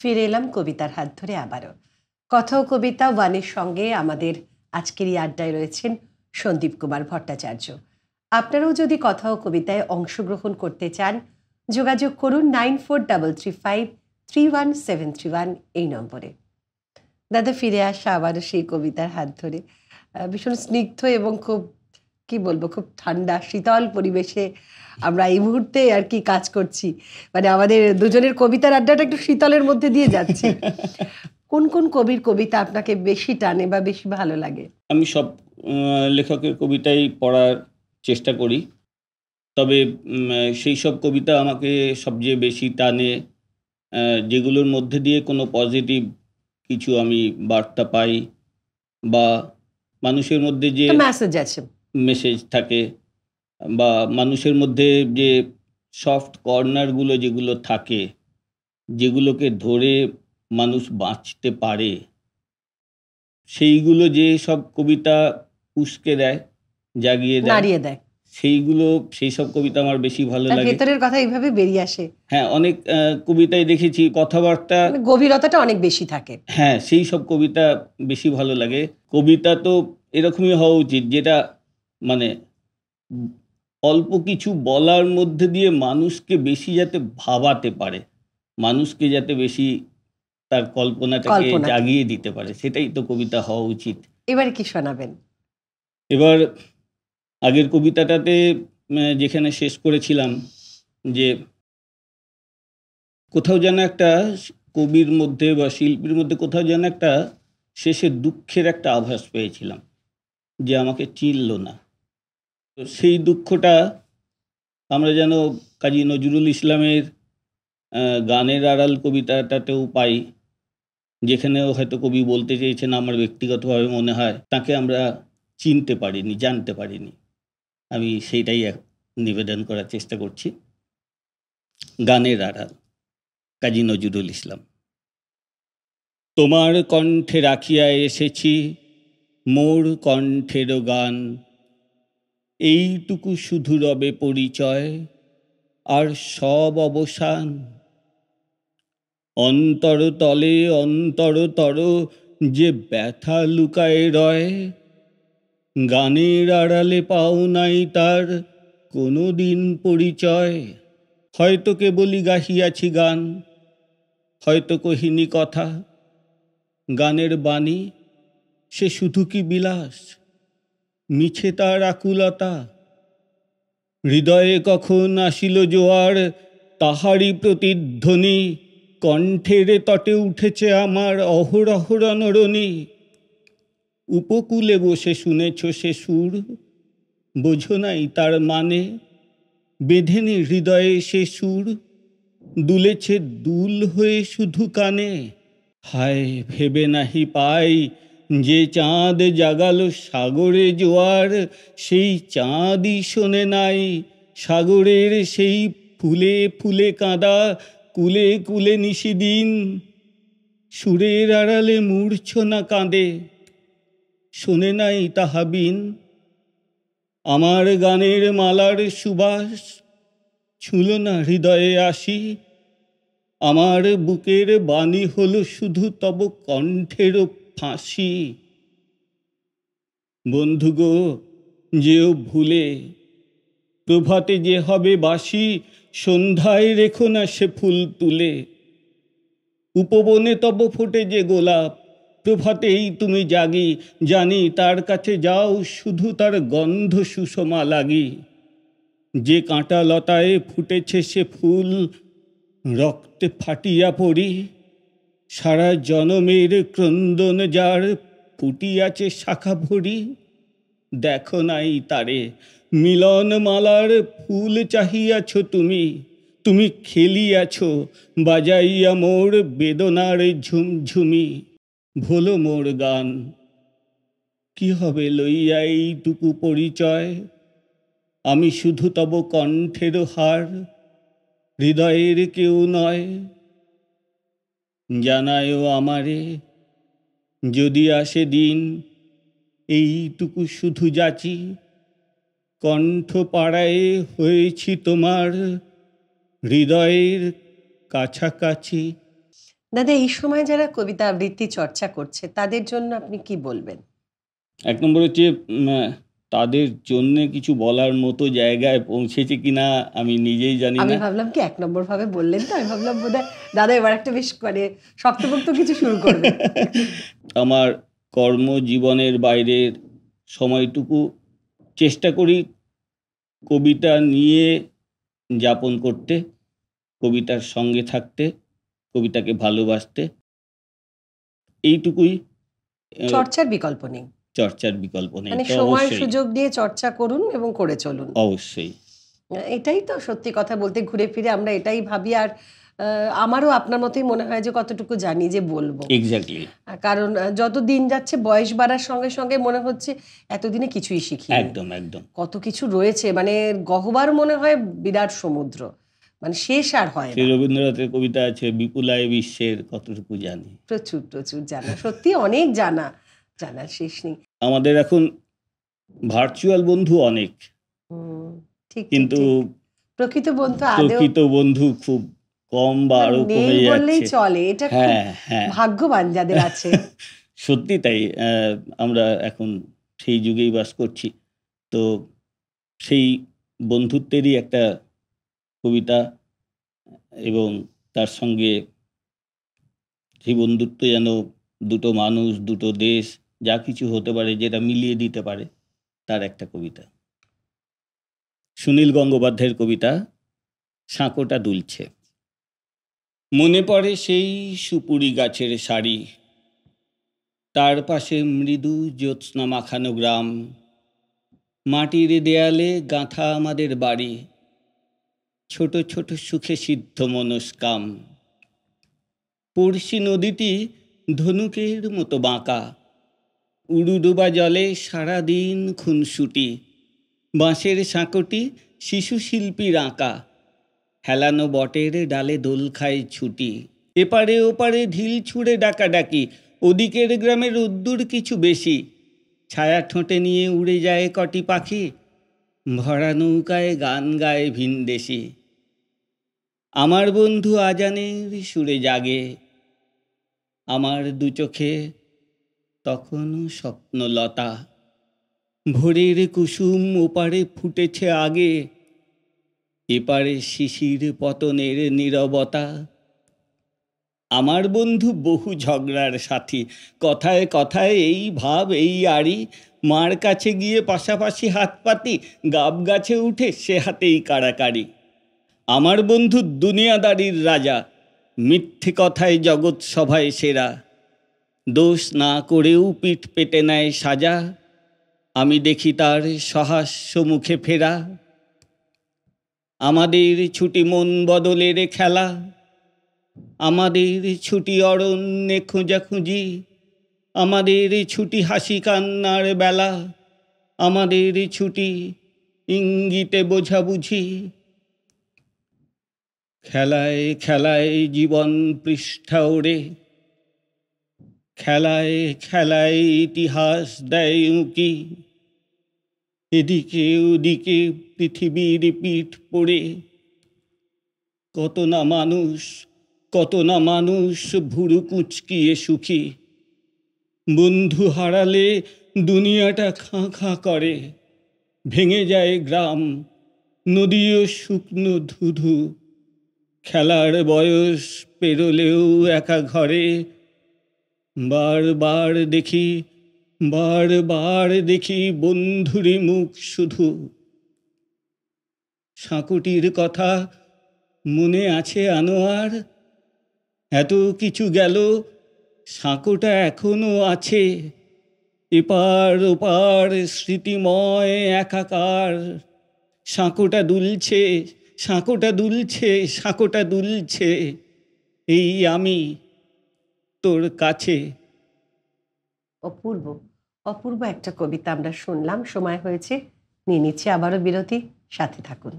ফিরে এলাম কবিতার হাত ধরে আবারও। কথা ও কবিতা ওয়ানের সঙ্গে আমাদের আজকের এই আড্ডায় রয়েছেন সন্দীপ কুমার ভট্টাচার্য। আপনারাও যদি কথা ও কবিতায় অংশগ্রহণ করতে চান, যোগাযোগ করুন 9433531731 এই নম্বরে। দাদা, ফিরে আসা আবারও সেই কবিতার হাত ধরে। ভীষণ স্নিগ্ধ এবং খুব কি বলবো, খুব ঠান্ডা শীতল পরিবেশে আমরা এই মুহূর্তে আর কি কাজ করছি। মানে আমাদের দুজনের কবিতার আড্ডাটা একটু শীতলের মধ্যে দিয়ে যাচ্ছে। কোন কোন কবির কবিতা আপনাকে বেশি টানে বা বেশি ভালো লাগে? আমি সব লেখকের কবিতাই পড়ার চেষ্টা করি, তবে সেই সব কবিতা আমাকে সবচেয়ে বেশি টানে যেগুলোর মধ্যে দিয়ে কোনো পজিটিভ কিছু আমি বার্তা পাই, বা মানুষের মধ্যে যে মেসেজ আছে, মেসেজ থাকে, বা মানুষের মধ্যে যে সফট কর্নারগুলো যেগুলো থাকে, যেগুলোকে ধরে মানুষ বাঁচতে পারে, সেইগুলো যে সব কবিতা উস্কে দেয়, জাগিয়ে দেয়, নাড়িয়ে দেয়, সেই সব কবিতা আমার বেশি ভালো লাগে। ভেতরের কথা এইভাবে বেরিয়ে আসে। হ্যাঁ, অনেক কবিতায় দেখেছি কথাবার্তা গভীরতাটা অনেক বেশি থাকে। হ্যাঁ, সেই সব কবিতা বেশি ভালো লাগে। কবিতা তো এরকমই হওয়া উচিত, যেটা মানে অল্প কিছু বলার মধ্যে দিয়ে মানুষকে বেশি যাতে ভাবাতে পারে, মানুষকে যাতে বেশি তার কল্পনাটাকে জাগিয়ে দিতে পারে, সেটাই তো কবিতা হওয়া উচিত। এবারে কি শোনাবেন? এবার আগের কবিতাটাতে যেখানে শেষ করেছিলাম, যে কোথাও যেন একটা কবির মধ্যে বা শিল্পীর মধ্যে কোথাও যেন একটা শেষে দুঃখের একটা আভাস পেয়েছিলাম, যে আমাকে চিনল না। তো সেই দুঃখটা আমরা যেন কাজী নজরুল ইসলামের গানের আড়াল কবিতাটাতেও পাই, যেখানেও হয়তো কবি বলতে চেয়েছেন, আমার ব্যক্তিগতভাবে মনে হয় তাকে আমরা চিনতে পারিনি, জানতে পারিনি। আমি সেইটাই নিবেদন করার চেষ্টা করছি। গানের আড়াল, কাজী নজরুল ইসলাম। তোমার কণ্ঠে রাখিয়া এসেছি মোর কণ্ঠের গান, এইটুকু শুধু রবে পরিচয়, আর সব অবসান। অন্তরতলে অন্তরতর যে ব্যথা লুকায় রয়, গানের আড়ালে পাও নাই তার কোনো দিন পরিচয়। হয়তো কেবলই গাহিয়াছি গান, হয়তো কহিনি কথা, গানের বাণী সে শুধু কি বিলাস, মিছে তার আকুলতা। হৃদয়ে কখন আসিল জোয়ার, তাহারই প্রতিধ্বনি, কণ্ঠের তটে উঠেছে আমার অহরহ রণরণী। উপকূলে বসে শুনেছ সে সুর, বোঝো নাই তার মানে, বেঁধেনি হৃদয়ে সে সুর, দুলেছে দুল হয়ে শুধু কানে। হায় ভেবে নাহি পাই, যে চাঁদ জাগালো সাগরে জোয়ার, সেই চাঁদই শোনে নাই সাগরের সেই ফুলে ফুলে কাঁদা, কুলে কুলে নিশিদিন। সুরের আড়ালে মূর্ছনা কাঁদে, শোনে নাই তাহা বিন। আমার গানের মালার সুবাস ছুঁল না হৃদয়ে আসি, আমার বুকের বাণী হলো শুধু তব কণ্ঠের ফাঁসি। বন্ধু গো, যেও ভুলে, প্রভাতে যে হবে বাসি, সন্ধ্যায় রেখো না সে ফুল তুলে। উপবনে তব ফোটে যে গোলাপ, প্রভাতেই তুমি জাগি, জানি তার কাছে যাও শুধু তার গন্ধ সুষমা লাগি। যে কাঁটা লতায় ফুটেছে সে ফুল, রক্তে ফাটিয়া পড়ি, সারা জনমের ক্রন্দন যার ফুটিয়াছে শাখা ভরি। দেখো নাই তারে, মিলন মালার ফুল চাহিয়াছ তুমি, তুমি খেলিয়াছ বাজাইয়া মোর বেদনার ঝুমঝুমি। ভোলো মোর গান, কি হবে লইয়া এইটুকু পরিচয়, আমি শুধু তব কণ্ঠের হার, হৃদয়ের কেউ নয়। জানায়ও আমারে, যদি আসে দিন, এইটুকু শুধু যাচি, কণ্ঠ পাড়ায় হয়েছি তোমার হৃদয়ের কাছাকাছি। দাদা, এই সময় যারা কবিতা আবৃত্তি চর্চা করছে তাদের জন্য আপনি কি বলবেন? এক নম্বর হচ্ছে তাদের জন্যে কিছু বলার মতো জায়গায় পৌঁছেছে কিনা আমি নিজেই জানি আমি না। ভাবলাম কি ১ নম্বর ভাবে বললেন, তো আমি ভাবলাম বোধহয় দাদা এবার একটা বেশ মানে শক্তপোক্ত কিছু শুরু করবে। আমার কর্মজীবনের বাইরের সময়টুকু চেষ্টা করি কবিতা নিয়ে যাপন করতে, কবিতার সঙ্গে থাকতে, কবিতাকে ভালোবাসতে। এইটুকুই। চর্চার বিকল্প নেই। চর্চার বিকল্প নেই, মানে তো সময় অবশ্যই সুযোগ দিয়ে চর্চা করুন এবং করে চলুন। অবশ্যই। এটাই তো সত্যি কথা বলতে, ঘুরে ফিরে আমরা এটাই ভাবি। আর আমারও আপনার মতোই মনে হয় যে কতটুকু জানি যে বলবো। এক্স্যাক্টলি। কারণ যত দিন যাচ্ছে বয়স বাড়ার সঙ্গে সঙ্গে মনে হচ্ছে এতদিনে কিছুই শিখিনি। একদম একদম। কত কিছু রয়েছে, মানে গহ্বর মনে হয় বিরাট সমুদ্র, মানে শেষ আর হয় সেই না। রবীন্দ্রনাথের কবিতা আছে, বিপুলায় বিশ্বের কতটুকু জানি। প্রচুর প্রচুর জানা, সত্যি অনেক জানা, জানার শেষ নেই। আমাদের এখন ভার্চুয়াল বন্ধু অনেক, হুম, ঠিক ঠিক কিন্তু ঠিক। প্রকৃত বন্ধু আদেও প্রকৃত বন্ধু খুব কম বা আরো নেই কমে বললেই যাচ্ছে। চলে। এটা খুব হ্যাঁ হ্যাঁ, ভাগ্যবান যাদের আছে। সত্যি তাই। আমরা এখন সেই যুগেই বাস করছি। তো সেই বন্ধুত্বেরই একটা কবিতা, এবং তার সঙ্গে সেই বন্ধুত্ব যেন দুটো মানুষ, দুটো দেশ, যা কিছু হতে পারে যেটা মিলিয়ে দিতে পারে, তার একটা কবিতা। সুনীল গঙ্গোপাধ্যায়ের কবিতা, সাঁকোটা দুলছে। মনে পড়ে সেই সুপুরি গাছের সারি, তার পাশে মৃদু জ্যোৎস্না মাখানো গ্রাম, মাটির দেয়ালে গাঁথা আমাদের বাড়ি, ছোট ছোট সুখে সিদ্ধ মনস্কাম। পড়শি নদীটি ধনুকের মতো বাঁকা, উড়ুডুবা জলে সারাদিন খুনসুটি, বাঁশের সাঁকোটি শিশু শিল্পীর আঁকা, হেলানো বটের ডালে দোল খায় ছুটি। এপারে ওপারে ঢিল ছুঁড়ে ডাকাডাকি, ওদিকের গ্রামের রোদ্দুর কিছু বেশি, ছায়া ঠোঁটে নিয়ে উড়ে যায় কটি পাখি, ভরা নৌকায় গান গায় ভিনদেশি। আমার বন্ধু আজানের সুরে জাগে, আমার দু চোখে তখনও স্বপ্নলতা, ভোরের কুসুম ওপারে ফুটেছে আগে, এপারে শিশির পতনের নীরবতা। আমার বন্ধু বহু ঝগড়ার সাথী, কথায় কথায় এই ভাব এই আড়ি, মার কাছে গিয়ে পাশাপাশি হাত পাতি, গাব গাছে উঠে সে হাতেই কাড়াকাড়ি। আমার বন্ধু দুনিয়াদারির রাজা, মিথ্যে কথায় জগৎ সভায় সেরা, দোষ না করেও পিঠ পেতে নেয় সাজা, আমি দেখি তার সহাস্য মুখে ফেরা। আমাদের ছুটি মন বদলের খেলা, আমাদের ছুটি অরণ্যে খোঁজাখুঁজি, আমাদের ছুটি হাসি কান্নার বেলা, আমাদের ছুটি ইঙ্গিতে বোঝাবুঝি। খেলায় খেলায় জীবন পৃষ্ঠা ওড়ে, খেলায় খেলায় ইতিহাস দেয় উঁকি, এদিকে ওদিকে পৃথিবীর পিঠ পড়ে, কত না মানুষ ভুরু কুঁচকিয়ে সুখী। বন্ধু হারালে দুনিয়াটা খাঁ খাঁ করে, ভেঙে যায় গ্রাম, নদীও শুকনো ধুধু। খেলার বয়স পেরোলেও একা ঘরে, বারবার দেখি বন্ধুরি মুখ শুধু। সাঁকোটির কথা মনে আছে আনোয়ার, এত কিছু গেল, সাঁকোটা এখনো আছে, এপার ওপার স্মৃতিময় একাকার। সাঁকোটা দুলছে, সাঁকোটা দুলছে, সাঁকোটা দুলছে, এই আমি তোর কাছে। অপূর্ব, অপূর্ব একটা কবিতা আমরা শুনলাম। সময় হয়েছে, নিয়ে নিচ্ছি আবারও বিরতি, সাথে থাকুন।